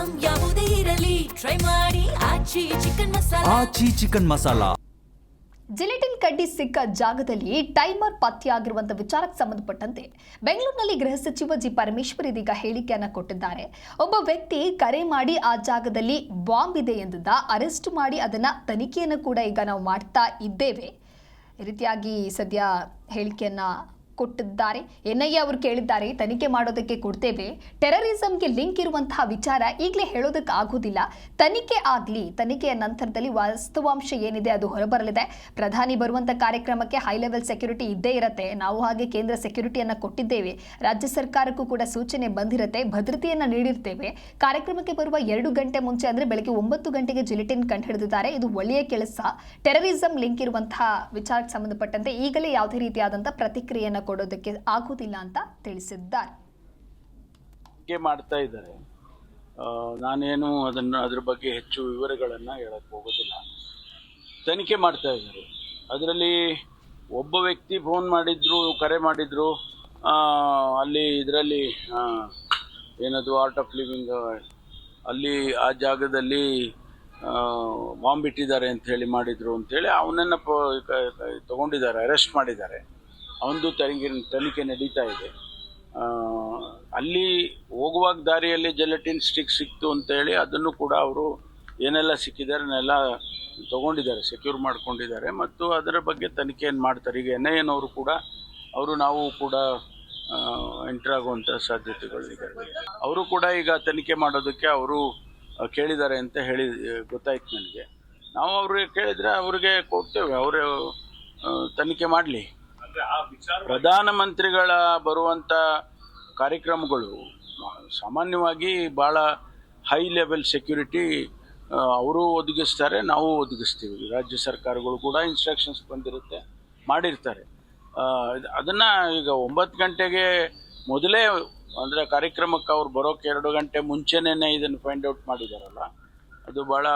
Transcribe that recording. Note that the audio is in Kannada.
ಐಟಂ ಯಾವುದೇ ಇರಲಿ ಟ್ರೈ ಮಾಡಿ ಆಚಿ ಚಿಕನ್ ಮಸಾಲಾ. ಜಿಲೆಟಿನ್ ಕಡ್ಡಿ ಸಿಕ್ಕ ಜಾಗದಲ್ಲಿ ಟೈಮರ್ ಪತ್ತೆಯಾಗಿರುವಂತ ವಿಚಾರಕ್ಕೆ ಸಂಬಂಧಪಟ್ಟಂತೆ ಬೆಂಗಳೂರಿನಲ್ಲಿ ಗೃಹ ಸಚಿವ ಜಿ ಪರಮೇಶ್ವರ್ ಇದೀಗ ಹೇಳಿಕೆಯನ್ನ ಕೊಟ್ಟಿದ್ದಾರೆ. ಒಬ್ಬ ವ್ಯಕ್ತಿ ಕರೆ ಮಾಡಿ ಆ ಜಾಗದಲ್ಲಿ ಬಾಂಬ್ ಇದೆ ಎಂದಿದ್ದ, ಅರೆಸ್ಟ್ ಮಾಡಿ ಅದನ್ನ ತನಿಖೆಯನ್ನು ಕೂಡ ಈಗ ನಾವು ಮಾಡ್ತಾ ಇದ್ದೇವೆ. ಈ ರೀತಿಯಾಗಿ ಸದ್ಯ ಹೇಳಿಕೆಯನ್ನ ಕೊಟ್ಟಿದ್ದಾರೆ. ಎನ್ಐಎ ಅವರು ಕೇಳಿದ್ದಾರೆ, ತನಿಖೆ ಮಾಡೋದಕ್ಕೆ ಕೊಡ್ತೇವೆ. ಟೆರರಿಸಂಗೆ ಲಿಂಕ್ ಇರುವಂತಹ ವಿಚಾರ ಈಗಲೇ ಹೇಳೋದಕ್ಕೆ ಆಗೋದಿಲ್ಲ. ತನಿಖೆ ಆಗಲಿ, ತನಿಖೆಯ ನಂತರದಲ್ಲಿ ವಾಸ್ತವಾಂಶ ಏನಿದೆ ಅದು ಹೊರಬರಲಿದೆ. ಪ್ರಧಾನಿ ಬರುವಂಥ ಕಾರ್ಯಕ್ರಮಕ್ಕೆ ಹೈ ಲೆವೆಲ್ ಸೆಕ್ಯೂರಿಟಿ ಇದ್ದೇ ಇರುತ್ತೆ. ನಾವು ಹಾಗೆ ಕೇಂದ್ರ ಸೆಕ್ಯೂರಿಟಿಯನ್ನು ಕೊಟ್ಟಿದ್ದೇವೆ. ರಾಜ್ಯ ಸರ್ಕಾರಕ್ಕೂ ಕೂಡ ಸೂಚನೆ ಬಂದಿರುತ್ತೆ, ಭದ್ರತೆಯನ್ನು ನೀಡಿರ್ತೇವೆ. ಕಾರ್ಯಕ್ರಮಕ್ಕೆ ಬರುವ 2 ಗಂಟೆ ಮುಂಚೆ ಅಂದರೆ ಬೆಳಗ್ಗೆ 9 ಗಂಟೆಗೆ ಜಿಲೆಟಿನ್ ಕಂಡುಹಿಡಿದಿದ್ದಾರೆ. ಇದು ಒಳ್ಳೆಯ ಕೆಲಸ. ಟೆರರಿಸಂ ಲಿಂಕ್ ಇರುವಂತಹ ವಿಚಾರಕ್ಕೆ ಸಂಬಂಧಪಟ್ಟಂತೆ ಈಗಲೇ ಯಾವುದೇ ರೀತಿಯಾದಂತಹ ಪ್ರತಿಕ್ರಿಯೆಯನ್ನು ಕೊಡೋದಕ್ಕೆ ಆಗುವುದಿಲ್ಲ ಅಂತ ತಿಳಿಸಿದ್ದಾರೆ. ಮಾಡ್ತಾ ಇದ್ದಾರೆ. ನಾನೇನು ಅದ್ರ ಬಗ್ಗೆ ಹೆಚ್ಚು ವಿವರಗಳನ್ನು ಹೇಳಕ್ಕೆ ಹೋಗೋದಿಲ್ಲ. ತನಿಖೆ ಮಾಡ್ತಾ ಇದ್ದಾರೆ. ಅದರಲ್ಲಿ ಒಬ್ಬ ವ್ಯಕ್ತಿ ಫೋನ್ ಮಾಡಿದ್ರು, ಕರೆ ಮಾಡಿದ್ರು, ಅಲ್ಲಿ ಇದರಲ್ಲಿ ಏನದು ಆರ್ಟ್ ಆಫ್ ಲಿವಿಂಗ್ ಅಲ್ಲಿ ಆ ಜಾಗದಲ್ಲಿ ಬಾಂಬ್ ಇಟ್ಟಿದ್ದಾರೆ ಅಂತ ಹೇಳಿ ಮಾಡಿದ್ರು ಅಂತೇಳಿ ಅವನನ್ನು ತಗೊಂಡಿದ್ದಾರೆ, ಅರೆಸ್ಟ್ ಮಾಡಿದ್ದಾರೆ. ಅವನದು ತನಿಖೆ ನಡೀತಾ ಇದೆ. ಅಲ್ಲಿ ಹೋಗುವಾಗ ದಾರಿಯಲ್ಲಿ ಜೆಲಟಿನ್ ಸ್ಟಿಕ್ ಸಿಕ್ತು ಅಂತೇಳಿ ಅದನ್ನು ಕೂಡ ಅವರು ಏನೆಲ್ಲ ಸಿಕ್ಕಿದ್ದಾರೆ ಅದನ್ನೆಲ್ಲ ತೊಗೊಂಡಿದ್ದಾರೆ, ಸೆಕ್ಯೂರ್ ಮಾಡ್ಕೊಂಡಿದ್ದಾರೆ ಮತ್ತು ಅದರ ಬಗ್ಗೆ ತನಿಖೆಯನ್ನು ಮಾಡ್ತಾರೆ. ಈಗ ಎನ್ಐಎನವರು ಕೂಡ ನಾವು ಕೂಡ ಎಂಟರ್ ಆಗುವಂಥ ಸಾಧ್ಯತೆಗಳಿದೆ. ಅವರು ಕೂಡ ಈಗ ತನಿಖೆ ಮಾಡೋದಕ್ಕೆ ಅವರು ಕೇಳಿದ್ದಾರೆ ಅಂತ ಹೇಳಿ ಗೊತ್ತಾಯ್ತು ನನಗೆ. ನಾವು ಅವ್ರಿಗೆ ಕೇಳಿದರೆ ಅವ್ರಿಗೆ ಕೊಡ್ತೇವೆ, ಅವರು ತನಿಖೆ ಮಾಡಲಿ. ಪ್ರಧಾನಮಂತ್ರಿಗಳ ಬರುವಂಥ ಕಾರ್ಯಕ್ರಮಗಳು ಸಾಮಾನ್ಯವಾಗಿ ಭಾಳ ಹೈ ಲೆವೆಲ್ ಸೆಕ್ಯೂರಿಟಿ ಅವರು ಒದಗಿಸ್ತಾರೆ, ನಾವು ಒದಗಿಸ್ತೀವಿ. ರಾಜ್ಯ ಸರ್ಕಾರಗಳು ಕೂಡ ಇನ್ಸ್ಟ್ರಕ್ಷನ್ಸ್ ಬಂದಿರುತ್ತೆ, ಮಾಡಿರ್ತಾರೆ. ಅದನ್ನು ಈಗ 9 ಗಂಟೆಗೆ ಮೊದಲೇ ಅಂದರೆ ಕಾರ್ಯಕ್ರಮಕ್ಕೆ ಅವ್ರು ಬರೋಕ್ಕೆ 2 ಗಂಟೆ ಮುಂಚೆನೇ ಇದನ್ನು ಫೈಂಡ್ ಔಟ್ ಮಾಡಿದಾರಲ್ಲ, ಅದು ಭಾಳ